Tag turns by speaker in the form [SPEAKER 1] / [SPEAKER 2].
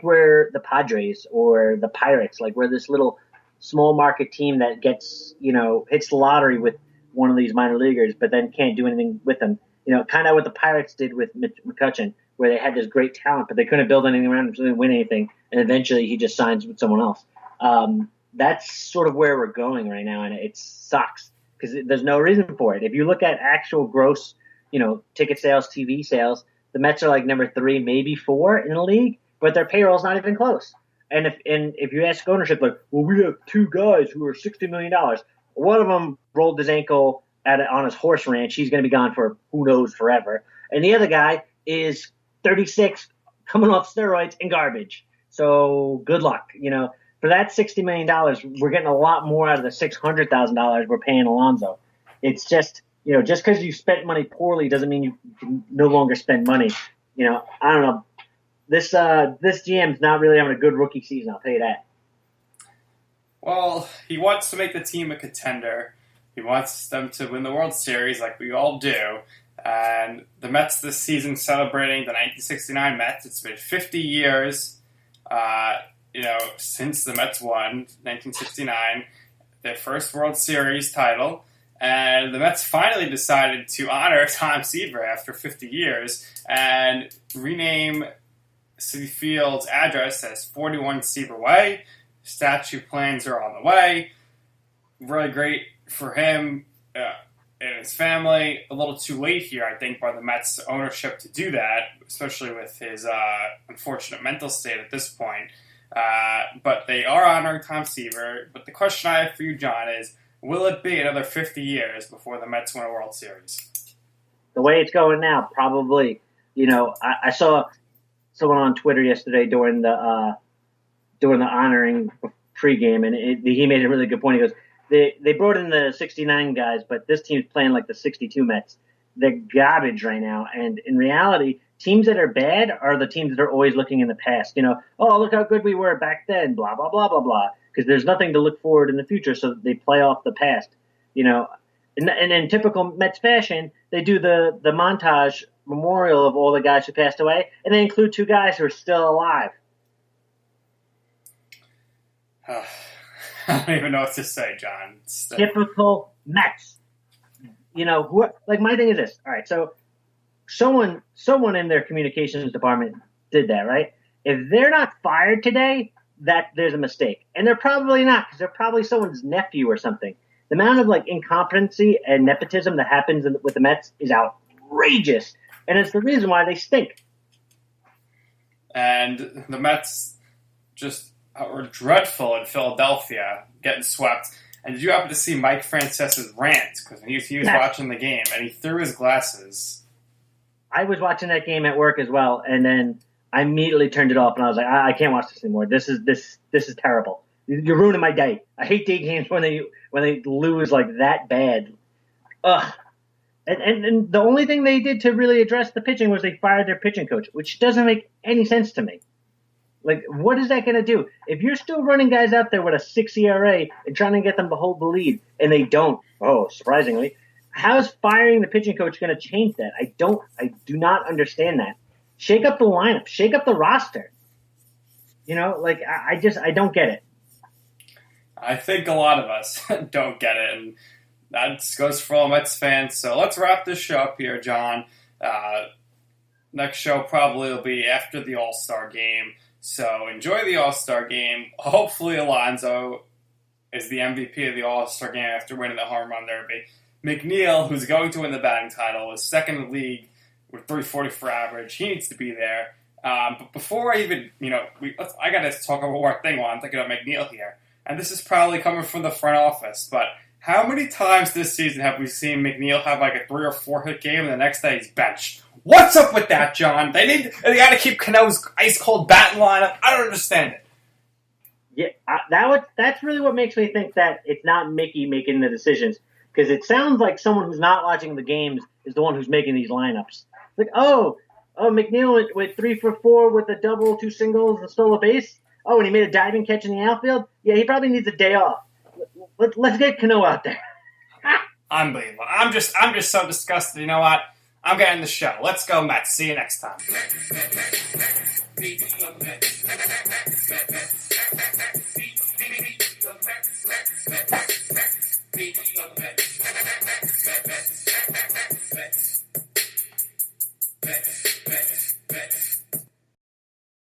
[SPEAKER 1] we're the Padres or the Pirates. Like we're this little small market team that gets, hits the lottery with one of these minor leaguers, but then can't do anything with them. Kind of what the Pirates did with McCutcheon, where they had this great talent, but they couldn't build anything around him, so they didn't win anything, and eventually he just signs with someone else. That's sort of where we're going right now, and it sucks because there's no reason for it. If you look at actual gross, ticket sales, TV sales, the Mets are like number 3, maybe 4 in the league, but their payroll's not even close. And if you ask ownership, like, well, we have 2 guys who are $60 million. One of them rolled his ankle on his horse ranch. He's going to be gone for who knows forever. And the other guy is 36, coming off steroids and garbage. So good luck. For that $60 million, we're getting a lot more out of the $600,000 we're paying Alonso. It's just, just because you spent money poorly doesn't mean you can no longer spend money. I don't know. This GM's not really having a good rookie season, I'll tell you that.
[SPEAKER 2] Well, he wants to make the team a contender. He wants them to win the World Series like we all do. And the Mets this season celebrating the 1969 Mets. It's been 50 years, since the Mets won 1969, their first World Series title. And the Mets finally decided to honor Tom Seaver after 50 years and rename Citi Field's address as 41 Seaver Way. Statue plans are on the way. Really great for him and his family. A little too late here, I think, by the Mets ownership to do that, especially with his unfortunate mental state at this point. But they are honoring Tom Seaver. But the question I have for you, John, is will it be another 50 years before the Mets win a World Series?
[SPEAKER 1] The way it's going now, probably. I saw someone on Twitter yesterday during the honoring pregame, and he made a really good point. He goes, they brought in the 69 guys, but this team's playing like the 62 Mets. They're garbage right now, and in reality, teams that are bad are the teams that are always looking in the past. Oh, look how good we were back then, blah, blah, blah, blah, blah, because there's nothing to look forward in the future, so they play off the past. And in typical Mets fashion, they do the montage memorial of all the guys who passed away, and they include 2 guys who are still alive.
[SPEAKER 2] I don't even know what to say, John.
[SPEAKER 1] Typical Mets. My thing is this. All right, so someone in their communications department did that, right? If they're not fired today, that there's a mistake. And they're probably not, because they're probably someone's nephew or something. The amount of incompetency and nepotism that happens with the Mets is outrageous. And it's the reason why they stink.
[SPEAKER 2] And the Mets just were dreadful in Philadelphia, getting swept. And did you happen to see Mike Francesa's rant? Because he was watching the game, and he threw his glasses.
[SPEAKER 1] I was watching that game at work as well, and then I immediately turned it off, and I was like, I can't watch this anymore. This is terrible. You're ruining my day. I hate day games when they lose like that bad. Ugh. And the only thing they did to really address the pitching was they fired their pitching coach, which doesn't make any sense to me. Like, what is that going to do? If you're still running guys out there with a 6 ERA and trying to get them to hold the lead, and they don't, surprisingly, how is firing the pitching coach going to change that? I do not understand that. Shake up the lineup. Shake up the roster. I don't get it.
[SPEAKER 2] I think a lot of us don't get it, and that goes for all Mets fans. So let's wrap this show up here, John. Next show probably will be after the All-Star game. So enjoy the All-Star game. Hopefully Alonso is the MVP of the All-Star game after winning the home run derby. McNeil, who's going to win the batting title, is second in the league with 344 average. He needs to be there. But before I even, I got to talk about one more thing while I'm thinking about McNeil here. And this is probably coming from the front office, but how many times this season have we seen McNeil have like a 3 or 4 hit game and the next day he's benched? What's up with that, John? They got to keep Cano's ice cold batting lineup. I don't understand it.
[SPEAKER 1] Yeah, that's really what makes me think that it's not Mickey making the decisions, because it sounds like someone who's not watching the games is the one who's making these lineups. Like, McNeil went 3 for 4 with a double, 2 singles, and stole a base. Oh, and he made a diving catch in the outfield. Yeah, he probably needs a day off. Let's get Cano out there.
[SPEAKER 2] Unbelievable. I'm just so disgusted. You know what? I'm getting the show. Let's go, Mets. See you next time.